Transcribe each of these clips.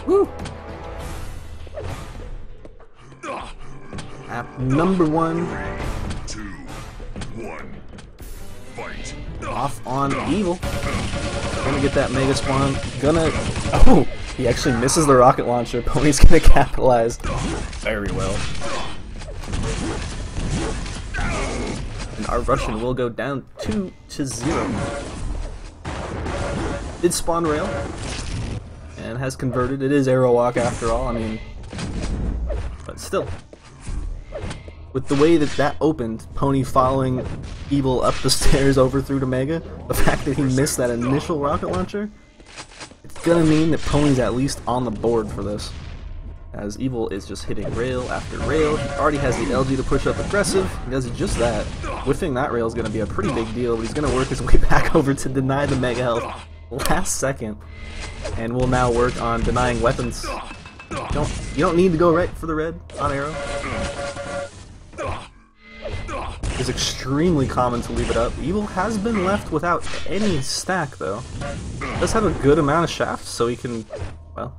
Woo! App number 1. 3, 2, 1, fight. Off on Evil. Gonna get that Mega Spawn. Gonna... Oh! He actually misses the rocket launcher. p0ni's gonna capitalize very well. And our Russian will go down 2-0. Did spawn rail. And has converted. It is arrow walk after all, I mean... But still. With the way that that opened, p0ni following Evil up the stairs over through to Mega, the fact that he missed that initial rocket launcher, it's gonna mean that p0ni's at least on the board for this. As Evil is just hitting rail after rail. He already has the LG to push up aggressive. He does just that. Whiffing that rail is gonna be a pretty big deal, but he's gonna work his way back over to deny the Mega Health last second. And will now work on denying weapons. You don't need to go right for the red on arrow. It's extremely common to leave it up. Evil has been left without any stack though. Does have a good amount of shafts, so he can, well,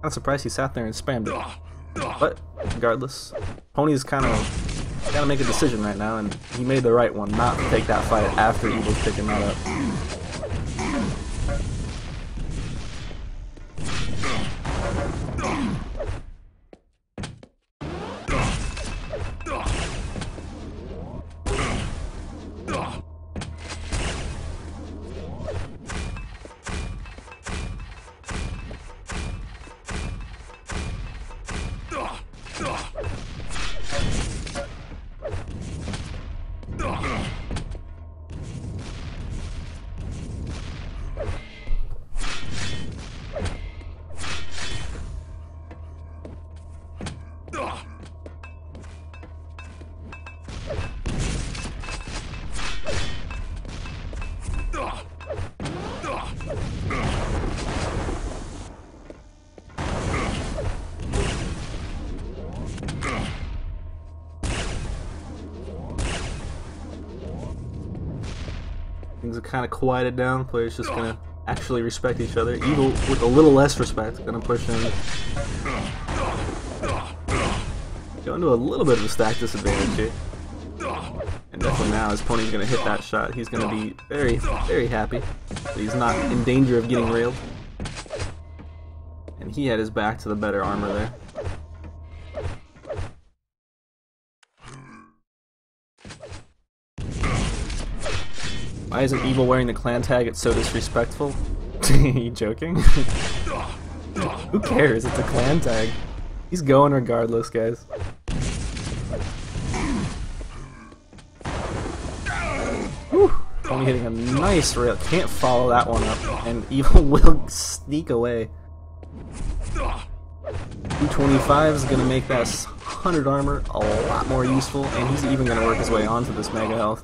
I'm surprised he sat there and spammed it. But regardless, p0ni's kind of gotta make a decision right now, and he made the right one, not to take that fight after Evil's picking that up. Things have kind of quieted down. Players just gonna actually respect each other. Evil, with a little less respect, gonna push in. Going to a little bit of a stack disadvantage here. And definitely now, as p0ni's gonna hit that shot, he's gonna be very, very happy that he's not in danger of getting railed. And he had his back to the better armor there. Why isn't Evil wearing the clan tag? It's so disrespectful. You joking? Who cares? It's a clan tag. He's going regardless, guys. Whew. p0ni hitting a nice rail. Can't follow that one up. And Evil will sneak away. 225 is going to make that 100 armor a lot more useful. And he's even going to work his way onto this Mega Health.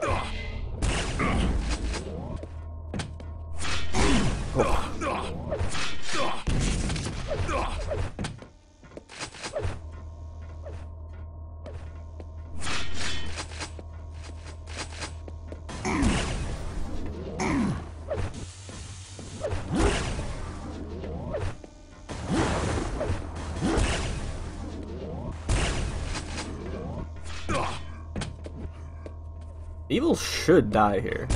Oh. Evil should die here.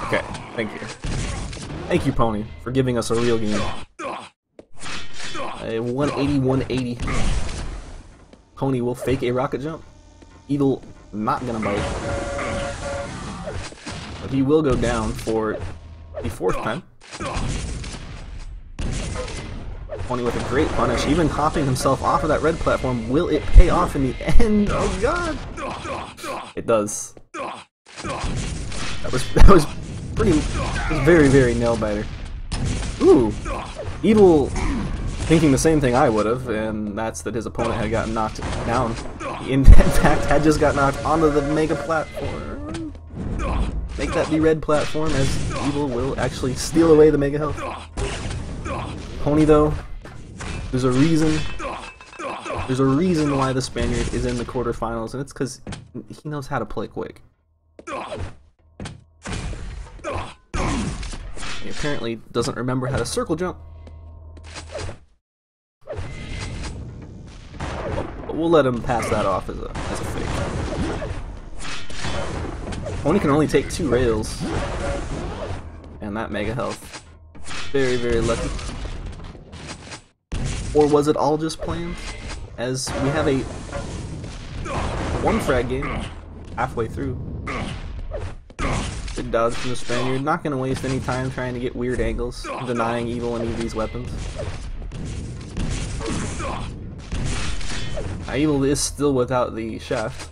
Okay, thank you. Thank you, p0ni, for giving us a real game. A 180-180. p0ni will fake a rocket jump. Evil not gonna bite. But he will go down for the 4th time. p0ni with a great punish, even hopping himself off of that red platform. Will it pay off in the end? Oh god! It does. That was pretty. It was very, very nail biter. Ooh, Evil thinking the same thing I would have, and that's that his opponent had gotten knocked down. He in fact had just got knocked onto the mega platform. Make that the red platform, as Evil will actually steal away the Mega Health. p0ni though, there's a reason. There's a reason why the Spaniard is in the quarterfinals, and it's because he knows how to play Quake. He apparently doesn't remember how to circle jump. But we'll let him pass that off as a fake. p0ni can only take 2 rails. And that mega health. Very, very lucky. Or was it all just planned? As we have a 1 frag game halfway through. Good dodge from the Spaniard. Not going to waste any time trying to get weird angles, denying Evil any of these weapons. Now, Evil is still without the shaft.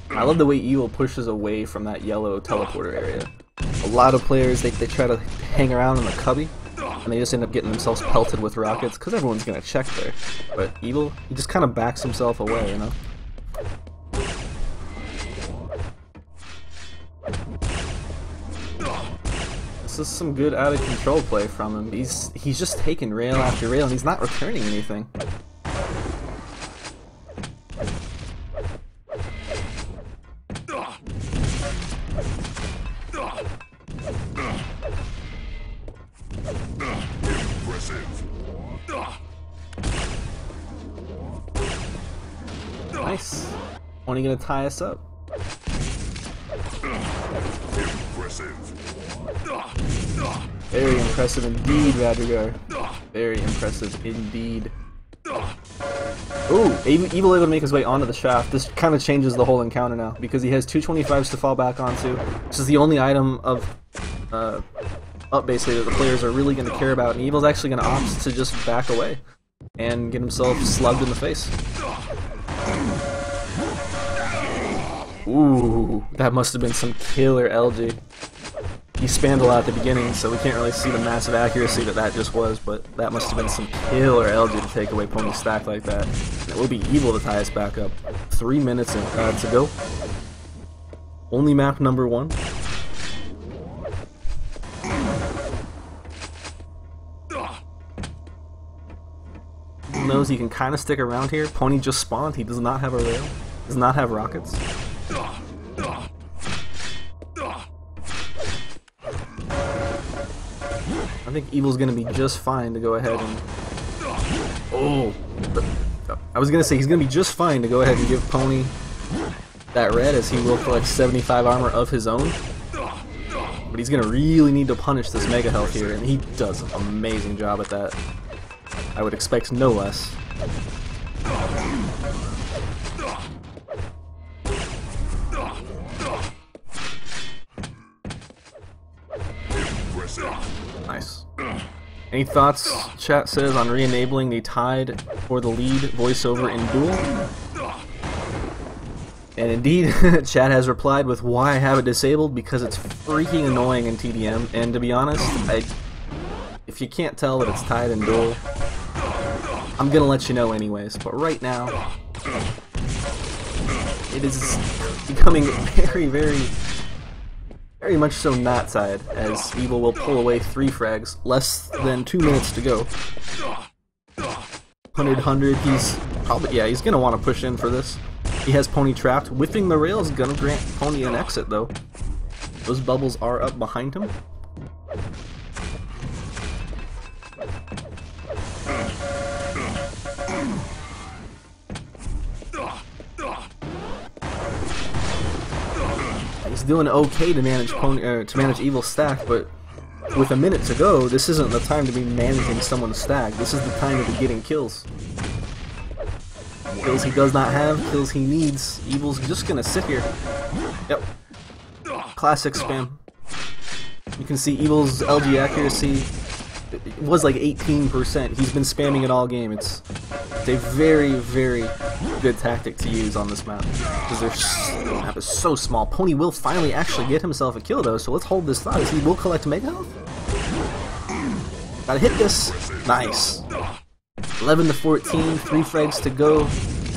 I love the way Evil pushes away from that yellow teleporter area. A lot of players, they try to hang around in the cubby, and they just end up getting themselves pelted with rockets, because everyone's going to check there. But Evil, he just kind of backs himself away, you know? This is some good out-of-control play from him. He's just taking rail after rail, and he's not returning anything. Nice. Only gonna tie us up. Very impressive indeed, Radrigar. Very impressive indeed. Ooh, Evil able to make his way onto the shaft. This kind of changes the whole encounter now, because he has 225s to fall back onto. This is the only item of up basically that the players are really going to care about, and Evil's actually going to opt to just back away and get himself slugged in the face. Ooh, that must have been some killer LG. He spammed a lot at the beginning, so we can't really see the massive accuracy that just was, but that must have been some killer LG to take away p0ni's stack like that. And it will be Evil to tie us back up. 3 minutes to go. Only map number 1. Evil knows he can kind of stick around here. p0ni just spawned. He does not have a rail. Does not have rockets. I think Evil's gonna be just fine to go ahead and... Oh! I was gonna say he's gonna be just fine to go ahead and give p0ni that red, as he will collect 75 armor of his own. But he's gonna really need to punish this mega health here, and he does an amazing job at that. I would expect no less. Nice. Any thoughts, chat says, on re-enabling the tied for the lead voiceover in Duel? And indeed, chat has replied with why I have it disabled, because it's freaking annoying in TDM, and to be honest, if you can't tell that it's tied in Duel, I'm gonna let you know anyways, but right now, it is becoming very much so not tied, as Evil will pull away 3 frags, less than 2 minutes to go. 100, he's probably, yeah, he's gonna want to push in for this. He has p0ni trapped. Whipping the rail is gonna grant p0ni an exit though. Those bubbles are up behind him. He's doing okay to manage Evil's stack, but with a minute to go, this isn't the time to be managing someone's stack. This is the time to be getting kills. Kills he does not have, kills he needs. Evil's just gonna sit here. Yep. Classic spam. You can see Evil's LG accuracy, it was like 18%. He's been spamming it all game. It's a very, very good tactic to use on this map, because the map is so small. p0ni will finally actually get himself a kill though, so let's hold this thought, as he will collect mega health. Gotta hit this. Nice. 11 to 14, 3 frags to go.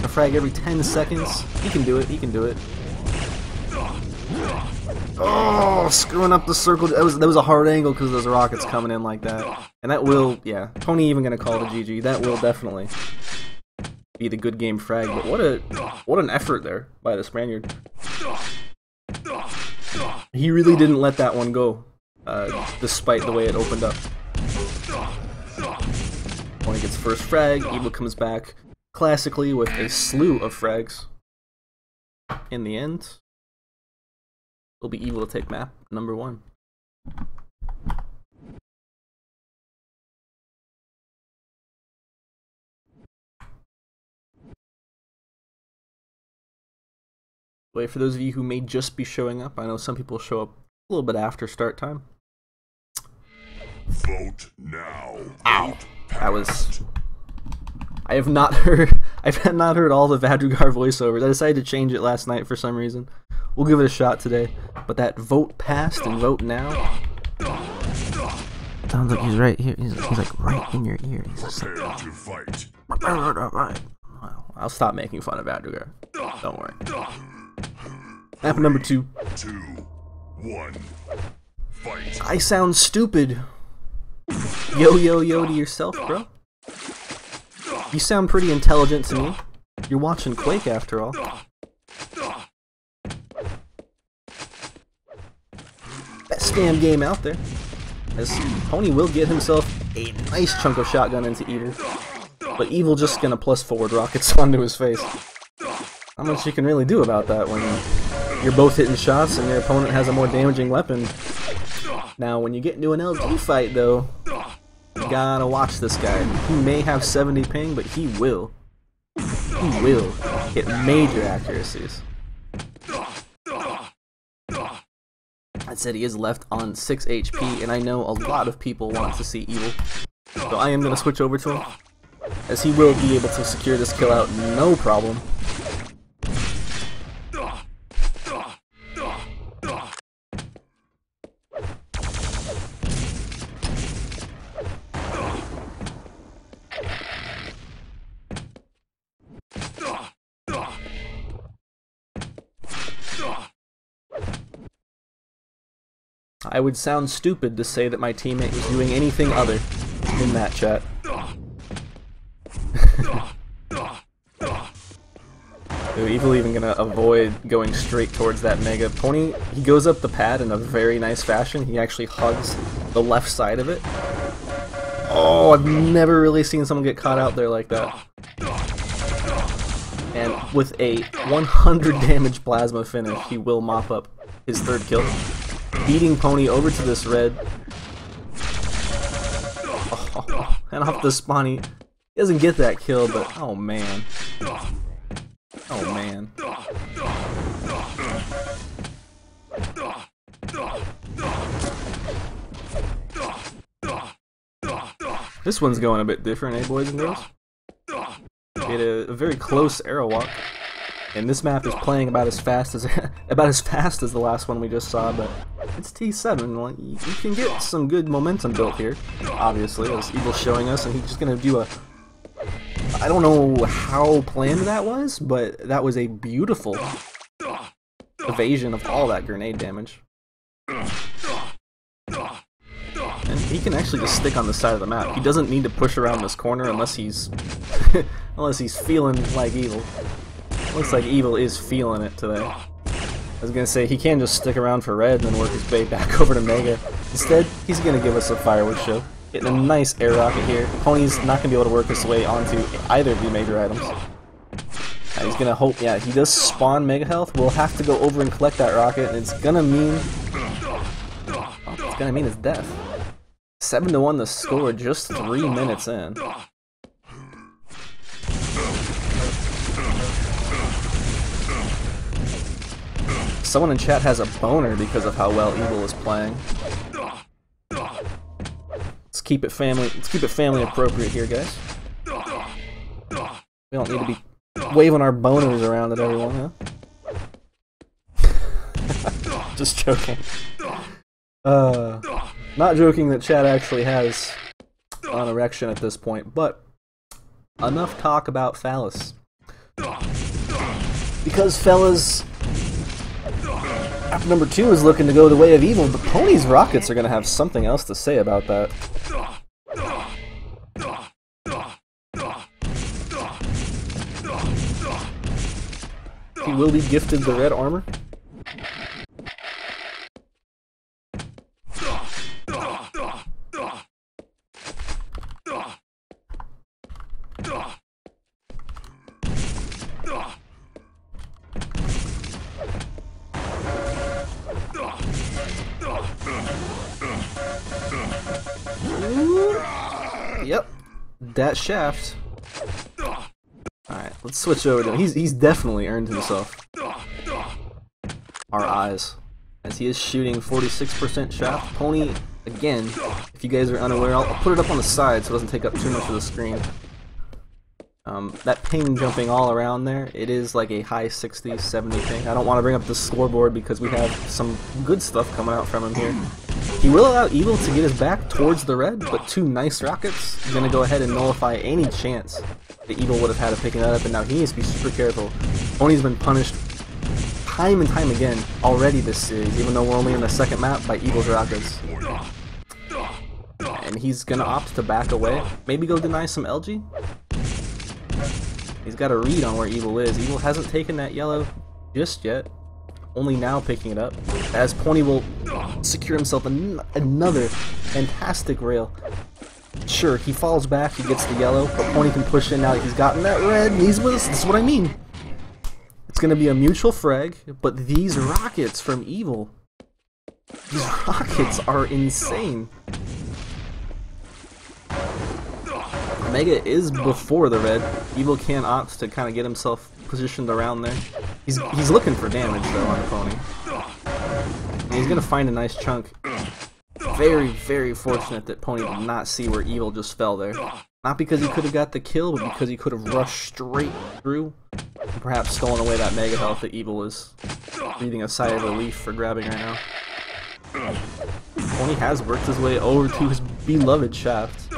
A frag every 10 seconds. He can do it, he can do it. Oh, screwing up the circle. That was a hard angle because those rockets coming in like that. And that will, yeah, p0ni even gonna call the GG. That will definitely be the good game frag. But what an effort there by the Spaniard. He really didn't let that one go, despite the way it opened up. Pony gets first frag, Evil comes back classically with a slew of frags. In the end, it'll be Evil to take map number 1. Wait, for those of you who may just be showing up, I know some people show up a little bit after start time. Vote now. Ow! That was... I have not heard all the Vadrugar voiceovers. I decided to change it last night for some reason. We'll give it a shot today. But that vote past and vote now... Sounds like he's right here. He's like right in your ear. He's just like... Prepare to fight. Well, I'll stop making fun of Vadrugar. Don't worry. Map number 2. 2, 1, fight. I sound stupid. Yo to yourself, bro. You sound pretty intelligent to me. You're watching Quake after all. Best damn game out there. As Pony will get himself a nice chunk of shotgun into Evil. But Evil just gonna plus forward rockets onto his face. Not much you can really do about that when you're both hitting shots and your opponent has a more damaging weapon. Now, when you get into an LG fight, though, you gotta watch this guy. He may have 70 ping, but he will hit major accuracies. I said he is left on 6 HP, and I know a lot of people want to see Evil. So I am gonna switch over to him, as he will be able to secure this kill out no problem. I would sound stupid to say that my teammate was doing anything other in that chat. Evil even gonna avoid going straight towards that Mega. Pony, he goes up the pad in a very nice fashion. He actually hugs the left side of it. Oh, I've never really seen someone get caught out there like that. And with a 100 damage plasma finish, he will mop up his 3rd kill. Beating Pony over to this red. Oh, and off the spawn, he doesn't get that kill, but oh man. Oh man. This one's going a bit different, eh, boys and girls? We had a very close arrow walk. And this map is playing about as fast as the last one we just saw, but it's T7. Well, you can get some good momentum built here, obviously, as Evil's showing us, and he's just gonna do a... I don't know how planned that was, but that was a beautiful evasion of all that grenade damage. And he can actually just stick on the side of the map. He doesn't need to push around this corner unless he's unless he's feeling like Evil. Looks like Evil is feeling it today. I was gonna say, he can just stick around for red and then work his way back over to Mega. Instead, he's gonna give us a fireworks show. Getting a nice air rocket here. Pony's not gonna be able to work his way onto either of the major items. He's gonna hope, yeah, he does spawn Mega Health. We'll have to go over and collect that rocket, and it's gonna mean... well, it's gonna mean his death. 7-1 the score just 3 minutes in. Someone in chat has a boner because of how well Evil is playing. Let's keep it family appropriate here, guys. We don't need to be waving our boners around at everyone, huh? Just joking. Not joking that chat actually has an erection at this point, but enough talk about phallus. Because fellas, after number 2 is looking to go the way of Evil, but Pony's rockets are going to have something else to say about that. He will be gifted the red armor. that shaft. Alright, let's switch over to him. He's definitely earned himself our eyes, as he is shooting 46% shaft. p0ni, again, if you guys are unaware, I'll put it up on the side so it doesn't take up too much of the screen. That ping jumping all around there, it is like a high 60s, 70 ping. I don't want to bring up the scoreboard because we have some good stuff coming out from him here. He will allow Evil to get his back towards the red, but 2 nice rockets are going to go ahead and nullify any chance that Evil would have had of picking that up, and now he needs to be super careful. p0ni's been punished time and time again already this series, even though we're only in the second map, by Evil's rockets. And he's going to opt to back away, maybe go deny some LG. He's got a read on where Evil is. Evil hasn't taken that yellow just yet, only now picking it up, as p0ni will secure himself another fantastic rail. Sure, he falls back, he gets the yellow, but p0ni can push in now that he's gotten that red, and he's with us. This is what I mean. It's going to be a mutual frag, but these rockets from Evil, these rockets are insane. Mega is before the red. Evil can opt to kind of get himself positioned around there. He's looking for damage though on the p0ni. And he's gonna find a nice chunk. Very, very fortunate that p0ni did not see where Evil just fell there. Not because he could have got the kill, but because he could have rushed straight through and perhaps stolen away that mega health that Evil is breathing a sigh of relief for grabbing right now. p0ni has worked his way over to his beloved shaft.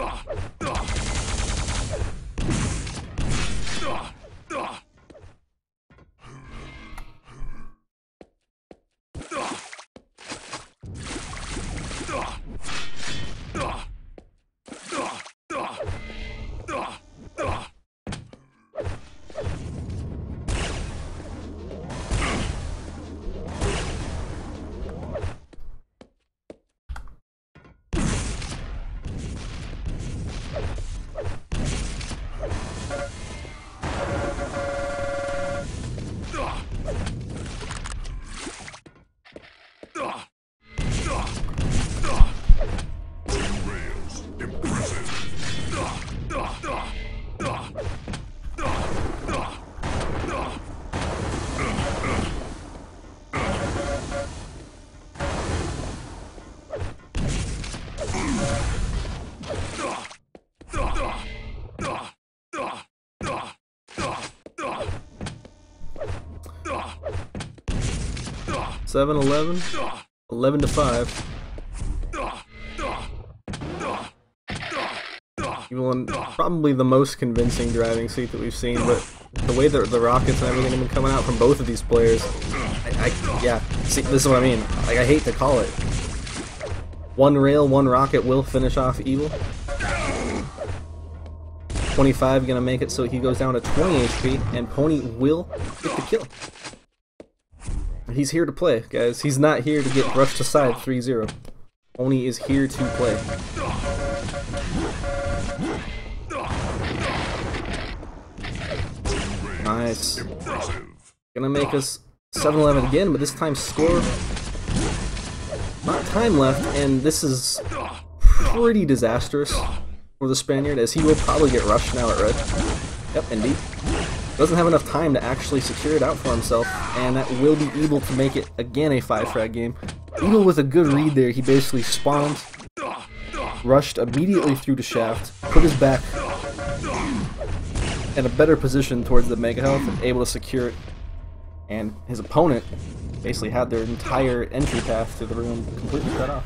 7-11, 11-5. Probably the most convincing driving seat that we've seen, but the way that the rockets and everything have been coming out from both of these players, yeah, see, this is what I mean. Like, I hate to call it. One rail, one rocket will finish off Evil. 25 gonna make it so he goes down to 20 HP, and p0ni will get the kill. He's here to play, guys. He's not here to get brushed aside 3-0. p0ni is here to play. Nice. Gonna make us 7-11 again, but this time score. Not time left, and this is pretty disastrous for the Spaniard, as he will probably get rushed now at red. Yep, indeed. Doesn't have enough time to actually secure it out for himself, and that will be able to make it again a 5-frag game. Evil with a good read there, he basically spawned, rushed immediately through the shaft, put his back in a better position towards the mega health, and able to secure it. And his opponent basically had their entire entry path to the room completely cut off.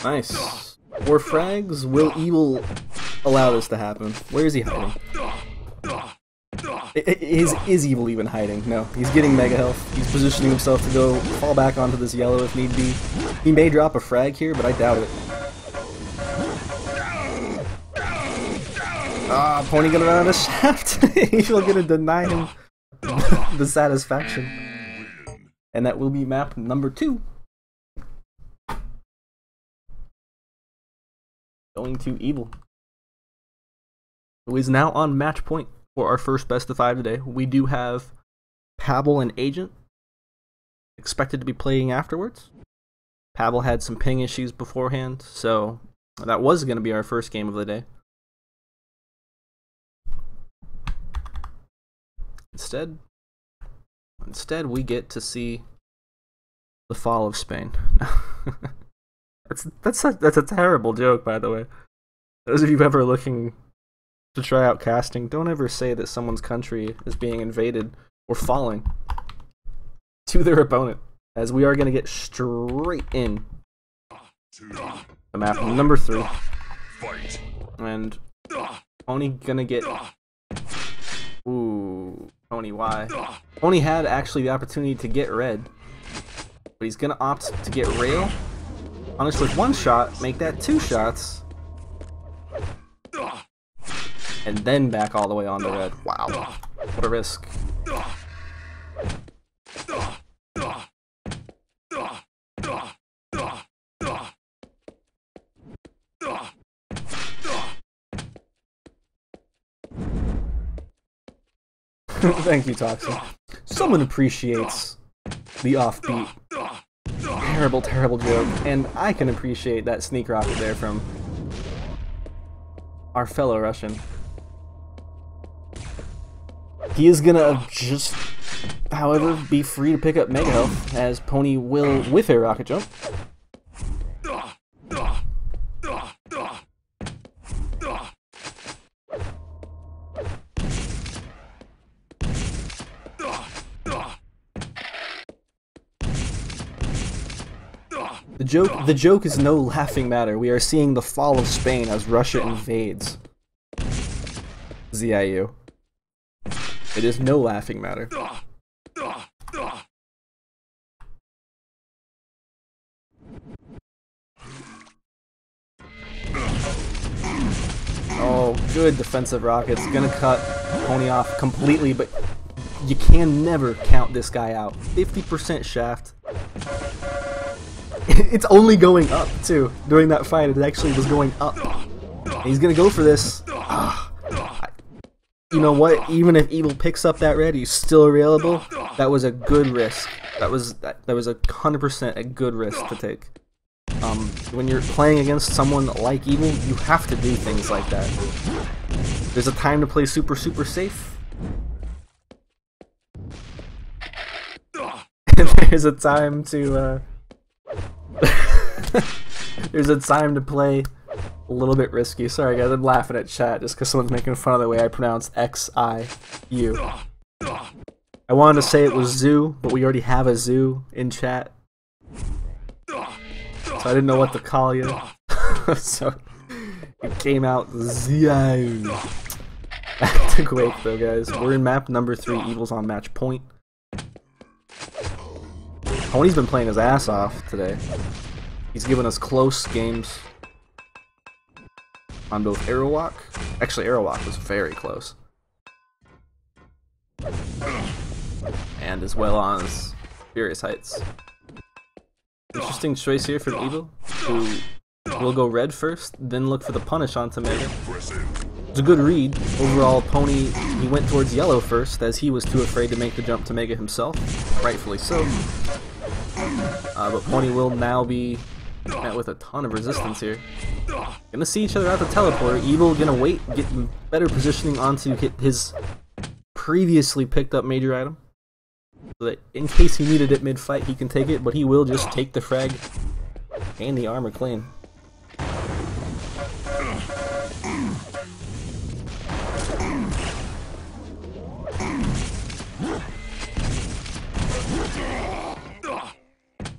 Nice. 4 frags. Will Evil allow this to happen? Where is he hiding? Is Evil even hiding? No, he's getting mega health. He's positioning himself to go fall back onto this yellow if need be. He may drop a frag here, but I doubt it. Ah, p0ni gonna run out of shaft. Evil gonna deny him the satisfaction. And that will be map number 2. Going to Evil, who is now on match point for our first best of 5 today. We do have Pavel and Agent expected to be playing afterwards. Pavel had some ping issues beforehand, so that was going to be our first game of the day. Instead, we get to see the fall of Spain. That's a terrible joke, by the way. Those of you ever looking to try out casting, don't ever say that someone's country is being invaded or falling to their opponent, as we are going to get straight in the map number 3. And p0ni gonna get... Ooh, p0ni, why? p0ni had actually the opportunity to get red, but he's gonna opt to get rail. Punish with 1 shot, make that 2 shots, and then back all the way on to red. Wow, what a risk. Thank you, Toxic. Someone appreciates the offbeat. Terrible, terrible joke. And I can appreciate that sneak rocket there from our fellow Russian. He is gonna just, however, be free to pick up mega health, as p0ni will with a rocket jump. The joke is no laughing matter. We are seeing the fall of Spain as Russia invades ZIU. It is no laughing matter. Oh, good defensive rockets. Gonna cut p0ni off completely, but you can never count this guy out. 50% shaft. It's only going up, too. During that fight, it actually was going up. And he's gonna go for this. You know what? Even if Evil picks up that red, he's still available. That was a good risk. That was 100% a good risk to take. When you're playing against someone like Evil, you have to do things like that. There's a time to play super safe. And there's a time to there's a time to play a little bit risky. Sorry guys, I'm laughing at chat just because someone's making fun of the way I pronounce X-I-U. I wanted to say it was zoo, but we already have a zoo in chat, so I didn't know what to call you. So it came out ZIU. Back to Quake though, guys. We're in map number 3. Evil's on match point. p0ni's been playing his ass off today. He's given us close games on both Aerowalk. Actually, Aerowalk was very close. And as well as Furious Heights. Interesting choice here from Evil, who will go red first, then look for the punish onto Mega. It's a good read. Overall, p0ni, he went towards yellow first, as he was too afraid to make the jump to Mega himself. Rightfully so. But p0ni will now be met with a ton of resistance here. Gonna see each other at the teleporter. Evil gonna wait, get better positioning onto hit his previously picked up major item, so that in case he needed it mid-fight, he can take it, but he will just take the frag and the armor clean.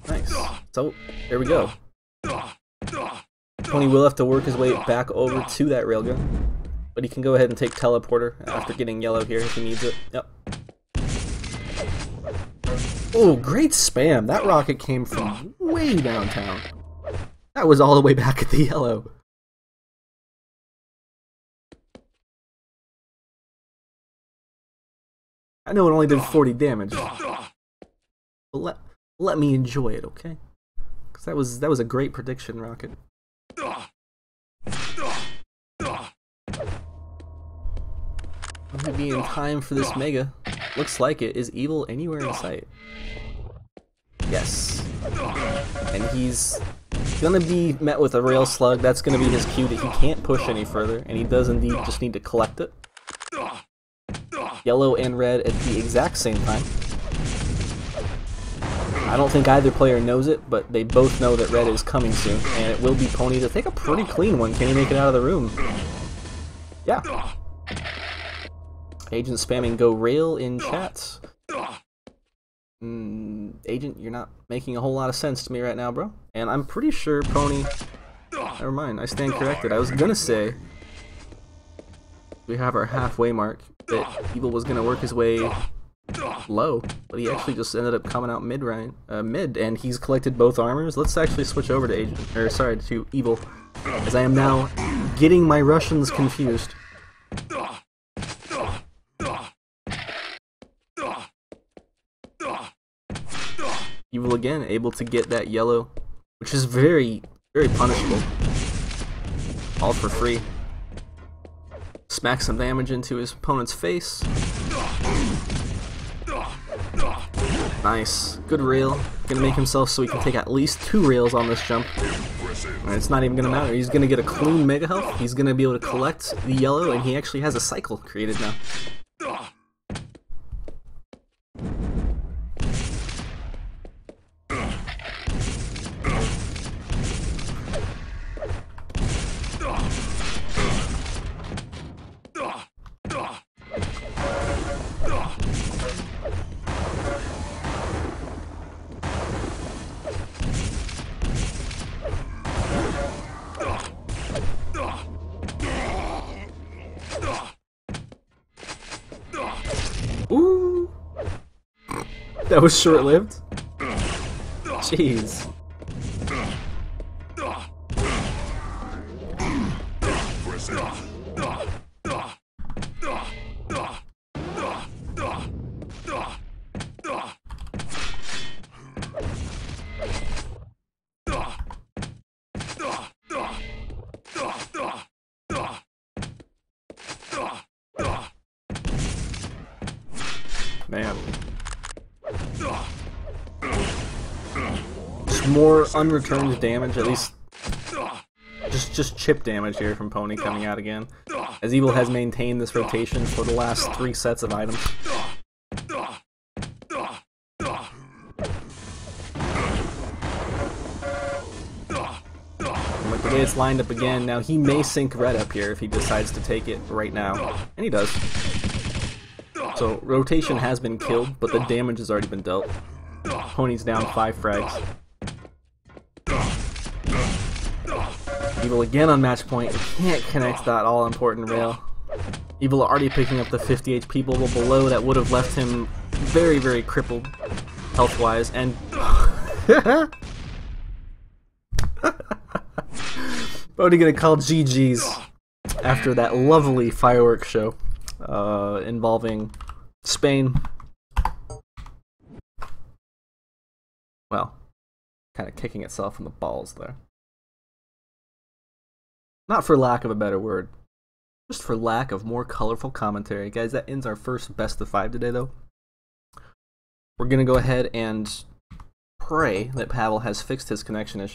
Nice. So, there we go. p0ni will have to work his way back over to that railgun. but he can go ahead and take teleporter after getting yellow here if he needs it. Yep. Oh, great spam! That rocket came from way downtown. That was all the way back at the yellow. I know it only did 40 damage, but let me enjoy it, okay? Because that was a great prediction, Rocket. Will he be in time for this mega? Looks like it. Is Evil anywhere in sight? Yes. And he's gonna be met with a rail slug. That's gonna be his cue that he can't push any further, and he does indeed just need to collect it. Yellow and red at the exact same time. I don't think either player knows it, but they both know that red is coming soon, and it will be p0ni to take a pretty clean one. Can he make it out of the room? Yeah. Agent spamming go rail in chats. Agent, you're not making a whole lot of sense to me right now, bro. And I'm pretty sure p0ni... Never mind, I stand corrected. I was gonna say... We have our halfway mark, that Evil was gonna work his way low, but he actually just ended up coming out mid, and he's collected both armors. Let's actually switch over to to Evil, as I am now getting my Russians confused. Evil again, able to get that yellow, which is very, very punishable. All for free. Smack some damage into his opponent's face. Nice. Good rail. Gonna make himself so he can take at least 2 rails on this jump. And it's not even gonna matter. He's gonna get a clean mega health. He's gonna be able to collect the yellow, and he actually has a cycle created now. Ooh! That was short-lived? Jeez. Man. Just more unreturned damage, at least just chip damage here from p0ni coming out again, as Evil has maintained this rotation for the last 3 sets of items. And with the way it's lined up again, now he may sync red up here if he decides to take it right now, and he does. So, rotation has been killed, but the damage has already been dealt. p0ni's down 5 frags. Evil again on match point. Can't connect that all-important rail. Evil already picking up the 50 HP bubble below that would have left him very, very crippled health-wise, and... p0ni gonna call GG's after that lovely fireworks show involving Spain. Well, kind of kicking itself in the balls there. Not for lack of a better word, just for lack of more colorful commentary. Guys, that ends our first best of 5 today, though. We're gonna go ahead and pray that Pavel has fixed his connection issue.